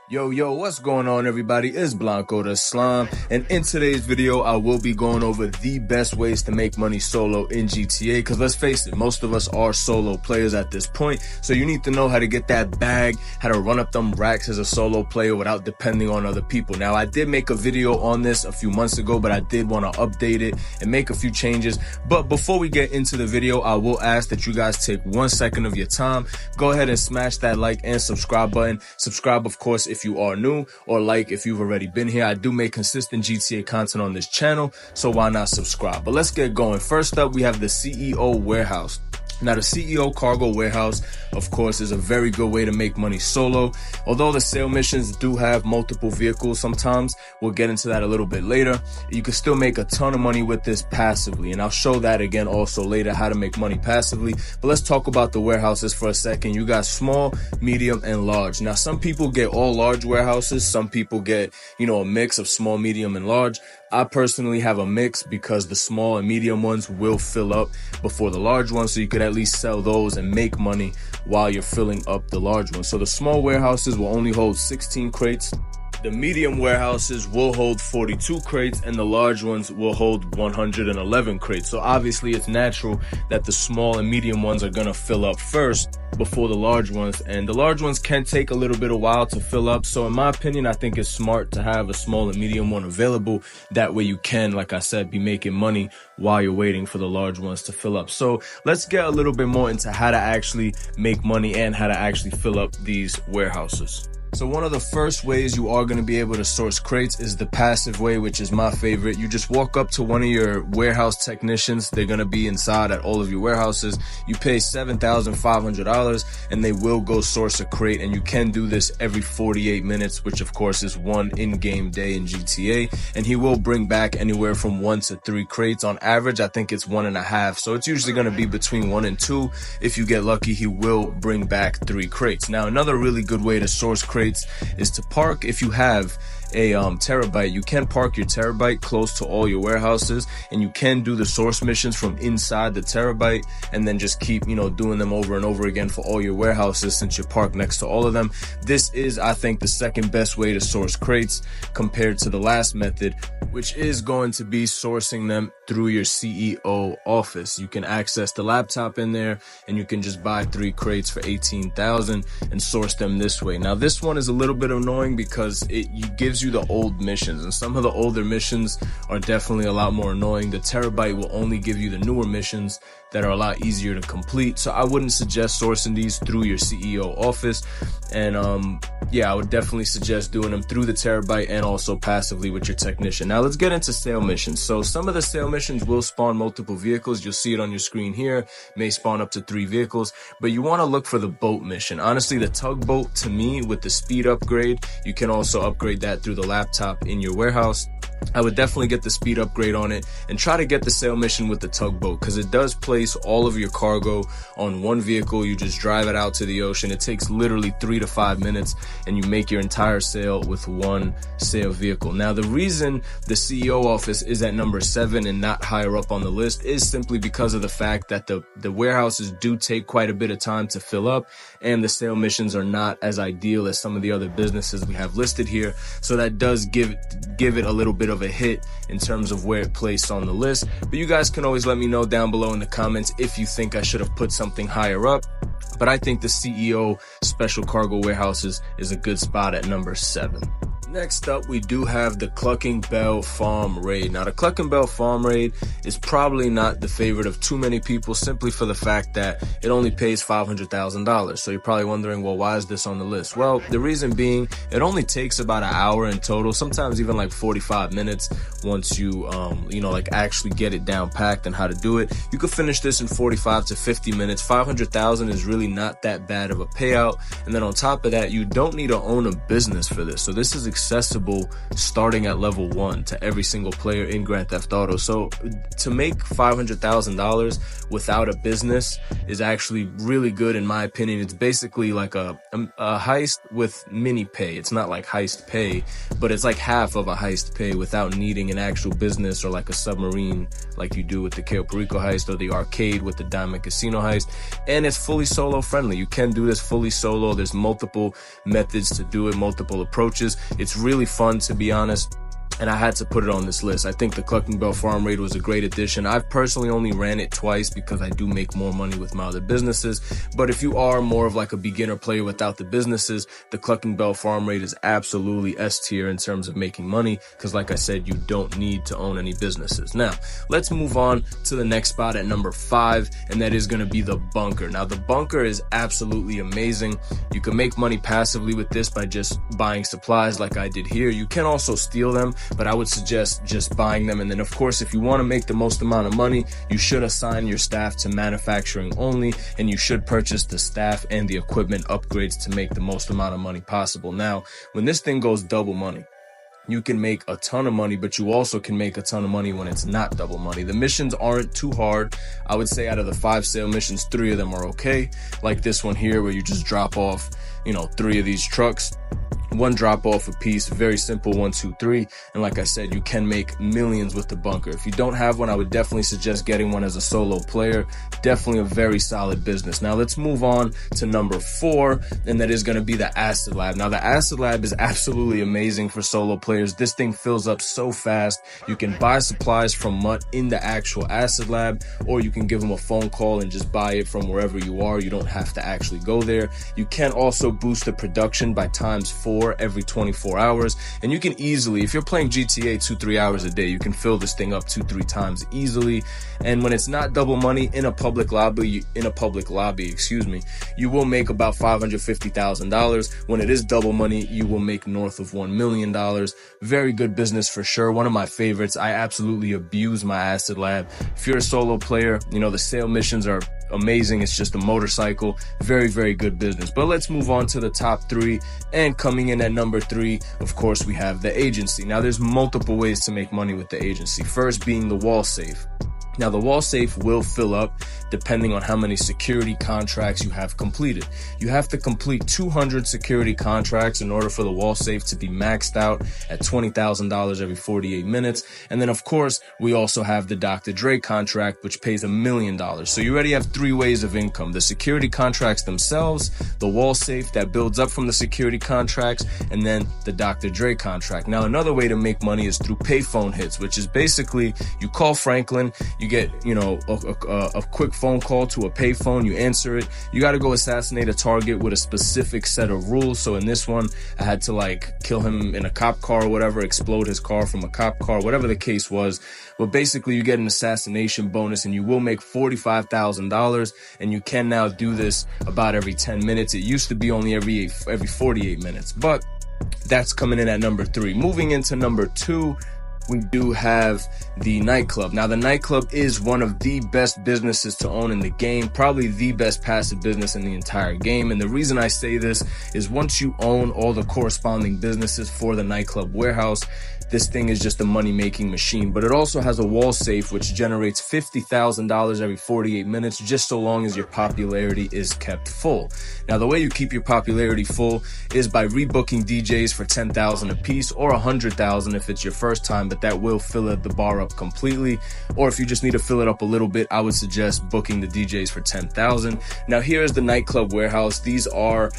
Yo, what's going on, everybody? It's Blanco the Slime, and in today's video, I will be going over the best ways to make money solo in GTA, because let's face it, most of us are solo players at this point, so you need to know how to get that bag, how to run up them racks as a solo player without depending on other people. Now, I did make a video on this a few months ago, but I did want to update it and make a few changes. But before we get into the video, I will ask that you guys take 1 second of your time, go ahead and smash that like and subscribe button. Subscribe, of course, if you are new, or like if you've already been here. I do make consistent GTA content on this channel, so why not subscribe? But let's get going. First up, we have the CEO warehouse. Now, the CEO cargo warehouse, of course, is a very good way to make money solo. Although the sale missions do have multiple vehicles sometimes, we'll get into that a little bit later, you can still make a ton of money with this passively. And I'll show that again also later, how to make money passively. But let's talk about the warehouses for a second. You got small, medium, and large. Now, some people get all large warehouses. Some people get, a mix of small, medium, and large. I personally have a mix because the small and medium ones will fill up before the large ones, so you could at least sell those and make money while you're filling up the large ones. So the small warehouses will only hold 16 crates. The medium warehouses will hold 42 crates, and the large ones will hold 111 crates. So obviously it's natural that the small and medium ones are gonna fill up first before the large ones, and the large ones can take a little bit of while to fill up. So in my opinion, I think it's smart to have a small and medium one available. That way you can, like I said, be making money while you're waiting for the large ones to fill up. So let's get a little bit more into how to actually make money and how to actually fill up these warehouses. So one of the first ways you are going to be able to source crates is the passive way, which is my favorite. You just walk up to one of your warehouse technicians. They're going to be inside at all of your warehouses. You pay $7,500 and they will go source a crate, and you can do this every 48 minutes, which of course is one in-game day in GTA, and he will bring back anywhere from 1 to 3 crates. On average, I think it's 1.5, so it's usually going to be between 1 and 2. If you get lucky, he will bring back 3 crates. Now, another really good way to source crates is to park. If you have a terabyte, you can park your terabyte close to all your warehouses, and you can do the source missions from inside the terabyte and then just keep doing them over and over again for all your warehouses since you're parked next to all of them. This is, I think, the second best way to source crates compared to the last method, which is going to be sourcing them through your CEO office. You can access the laptop in there, and you can just buy 3 crates for $18,000 and source them this way. Now, this one is a little bit annoying because it gives you the old missions, and some of the older missions are definitely a lot more annoying. The terabyte will only give you the newer missions that are a lot easier to complete, so I wouldn't suggest sourcing these through your CEO office. And I would definitely suggest doing them through the terabyte and also passively with your technician. Now let's get into sale missions. So some of the sale missions will spawn multiple vehicles. You'll see it on your screen here. May spawn up to 3 vehicles, but you want to look for the boat mission. Honestly, the tugboat, to me, with the speed upgrade, you can also upgrade that through the laptop in your warehouse. I would definitely get the speed upgrade on it and try to get the sale mission with the tugboat, because it does place all of your cargo on one vehicle. You just drive it out to the ocean. It takes literally 3 to 5 minutes, and you make your entire sale with one sale vehicle. Now, the reason the CEO office is at number 7 and not higher up on the list is simply because of the fact that the warehouses do take quite a bit of time to fill up, and the sale missions are not as ideal as some of the other businesses we have listed here. So that does give it a little bit of a hit in terms of where it placed on the list. But you guys can always let me know down below in the comments if you think I should have put something higher up. But I think the CEO special cargo warehouses is a good spot at number 7. Next up, we do have the Clucking Bell Farm Raid. Now, the Clucking Bell Farm Raid is probably not the favorite of too many people, simply for the fact that it only pays $500,000. So you're probably wondering, well, why is this on the list? Well, the reason being, it only takes about an hour in total, sometimes even like 45 minutes once you, actually get it down packed and how to do it. You could finish this in 45 to 50 minutes. 500,000 is really not that bad of a payout. And then on top of that, you don't need to own a business for this. So this is accessible starting at level 1 to every single player in Grand Theft Auto. So to make $500,000 without a business is actually really good in my opinion. It's basically like a heist with mini pay. It's not like heist pay, but it's like half of a heist pay without needing an actual business or like a submarine like you do with the Cayo Perico heist or the arcade with the Diamond Casino heist. And it's fully solo friendly. You can do this fully solo. There's multiple methods to do it, multiple approaches. It's really fun, to be honest, and I had to put it on this list. I think the Clucking Bell Farm Raid was a great addition. I've personally only ran it twice because I do make more money with my other businesses. But if you are more of like a beginner player without the businesses, the Clucking Bell Farm Raid is absolutely S tier in terms of making money because, like I said, you don't need to own any businesses. Now, let's move on to the next spot at number 5, and that is going to be the bunker. Now, the bunker is absolutely amazing. You can make money passively with this by just buying supplies like I did here. You can also steal them, but I would suggest just buying them. And then, of course, if you want to make the most amount of money, you should assign your staff to manufacturing only, and you should purchase the staff and the equipment upgrades to make the most amount of money possible. Now, when this thing goes double money, you can make a ton of money, but you also can make a ton of money when it's not double money. The missions aren't too hard. I would say out of the 5 sale missions, 3 of them are okay. Like this one here where you just drop off, 3 of these trucks. 1 drop off a piece, very simple, 1, 2, 3. And like I said, you can make millions with the bunker. If you don't have one, I would definitely suggest getting one as a solo player. Definitely a very solid business. Now let's move on to number 4, and that is going to be the Acid Lab. Now the Acid Lab is absolutely amazing for solo players. This thing fills up so fast. You can buy supplies from Mutt in the actual Acid Lab, or you can give them a phone call and just buy it from wherever you are. You don't have to actually go there. You can also boost the production by ×4 every 24 hours, and you can easily, if you're playing GTA 2-3 hours a day, you can fill this thing up 2-3 times easily. And when it's not double money in a public lobby, you will make about $550,000. When it is double money, you will make north of $1 million. Very good business for sure. One of my favorites. I absolutely abuse my Acid Lab. If you're a solo player, the sale missions are amazing. It's just a motorcycle. Very, very good business. But let's move on to the top 3. And coming in at number 3, of course, we have the agency. Now, there's multiple ways to make money with the agency. First being the wall safe. Now, the wall safe will fill up depending on how many security contracts you have completed. You have to complete 200 security contracts in order for the wall safe to be maxed out at $20,000 every 48 minutes. And then, of course, we also have the Dr. Dre contract, which pays $1 million. So you already have 3 ways of income: the security contracts themselves, the wall safe that builds up from the security contracts, and then the Dr. Dre contract. Now, another way to make money is through payphone hits, which is basically you call Franklin, you get, a quick phone call to a payphone, you answer it. You got to go assassinate a target with a specific set of rules. So in this one, I had to kill him in a cop car or whatever, explode his car from a cop car, whatever the case was. But basically, you get an assassination bonus, and you will make $45,000. And you can now do this about every 10 minutes. It used to be only every 48 minutes, but that's coming in at number 3. Moving into number 2, we do have the Nightclub. Now, the Nightclub is one of the best businesses to own in the game, probably the best passive business in the entire game. And the reason I say this is once you own all the corresponding businesses for the Nightclub warehouse, this thing is just a money-making machine. But it also has a wall safe, which generates $50,000 every 48 minutes, just so long as your popularity is kept full. Now, the way you keep your popularity full is by rebooking DJs for $10,000 a piece, or $100,000 if it's your first time, but that will fill the bar up completely. Or if you just need to fill it up a little bit, I would suggest booking the DJs for $10,000. Now, here is the Nightclub warehouse. These are,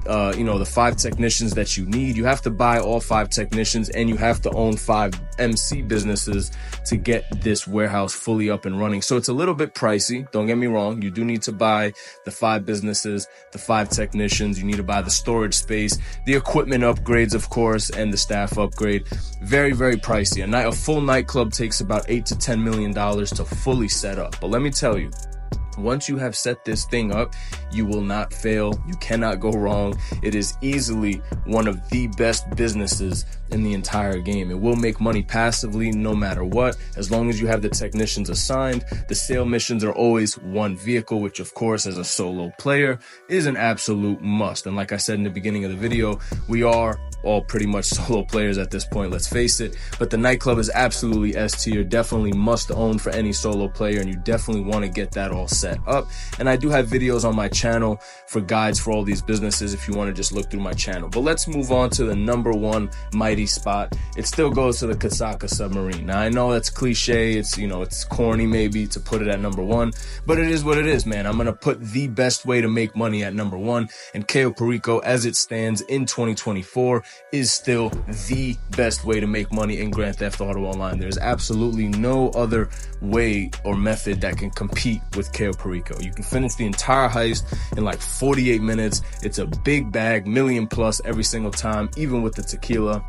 the 5 technicians that you need. You have to buy all 5 technicians, and you have to own 5 MC businesses to get this warehouse fully up and running. So it's a little bit pricey. Don't get me wrong. You do need to buy the 5 businesses, the 5 technicians. You need to buy the storage space, the equipment upgrades, of course, and the staff upgrade. Very, very pricey. A full Nightclub takes about $8 to $10 million to fully set up. But let me tell you, once you have set this thing up, you will not fail. You cannot go wrong. It is easily one of the best businesses in the entire game. It will make money passively no matter what, as long as you have the technicians assigned. The sale missions are always 1 vehicle, which of course as a solo player is an absolute must. And like I said in the beginning of the video, we are all pretty much solo players at this point, let's face it. But the Nightclub is absolutely S tier, definitely must own for any solo player, and you definitely want to get that all set up. And I do have videos on my channel for guides for all these businesses if you want to just look through my channel. But let's move on to the number one mighty spot. It still goes to the Kasaka Submarine. Now I know that's cliche, it's, you know, it's corny maybe to put it at number one, but it is what it is, man. I'm gonna put the best way to make money at number one, and Cayo Perico, as it stands in 2024, is still the best way to make money in Grand Theft Auto Online. There's absolutely no other way or method that can compete with Cayo Perico. You can finish the entire heist in like 48 minutes. It's a big bag, million plus every single time, even with the tequila.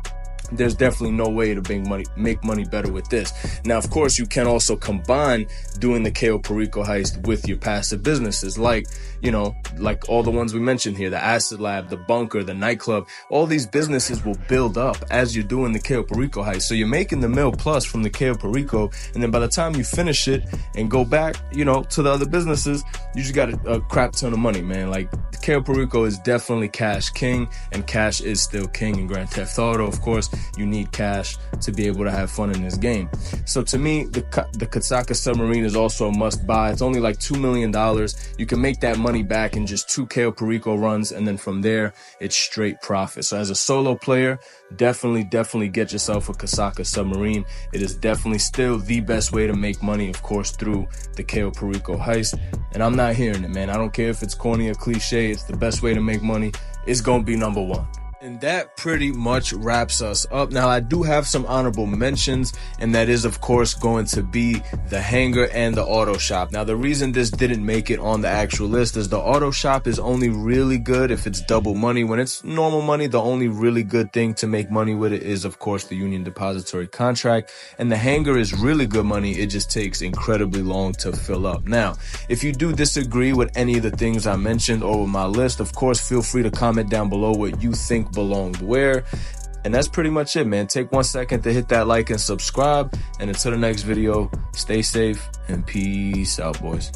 There's definitely no way to make money better with this. Now, of course, you can also combine doing the Cayo Perico heist with your passive businesses, like, you know, like all the ones we mentioned here, the Acid Lab, the Bunker, the Nightclub. All these businesses will build up as you're doing the Cayo Perico heist. So you're making the mil plus from the Cayo Perico, and then by the time you finish it and go back, you know, to the other businesses, you just got a crap ton of money, man. Like, Cayo Perico is definitely cash king, and cash is still king in Grand Theft Auto. Of course, you need cash to be able to have fun in this game. So to me, the Kasaka Submarine is also a must buy. It's only like $2 million. You can make that money back in just 2 Cayo Perico runs, and then from there, it's straight profit. So as a solo player, definitely get yourself a Kasaka Submarine. It is definitely still the best way to make money, of course, through the Cayo Perico heist. And I'm not hearing it, man. I don't care if it's corny or cliche. It's the best way to make money. It's gonna be number one. And that pretty much wraps us up. Now, I do have some honorable mentions, and that is, of course, going to be the Hangar and the Auto Shop. Now, the reason this didn't make it on the actual list is the Auto Shop is only really good if it's double money. When it's normal money, the only really good thing to make money with it is, of course, the Union Depository Contract. And the Hangar is really good money. It just takes incredibly long to fill up. Now, if you do disagree with any of the things I mentioned or with my list, of course, feel free to comment down below what you think belonged where. And that's pretty much it, man. Take 1 second to hit that like and subscribe, and until the next video, stay safe and peace out, boys.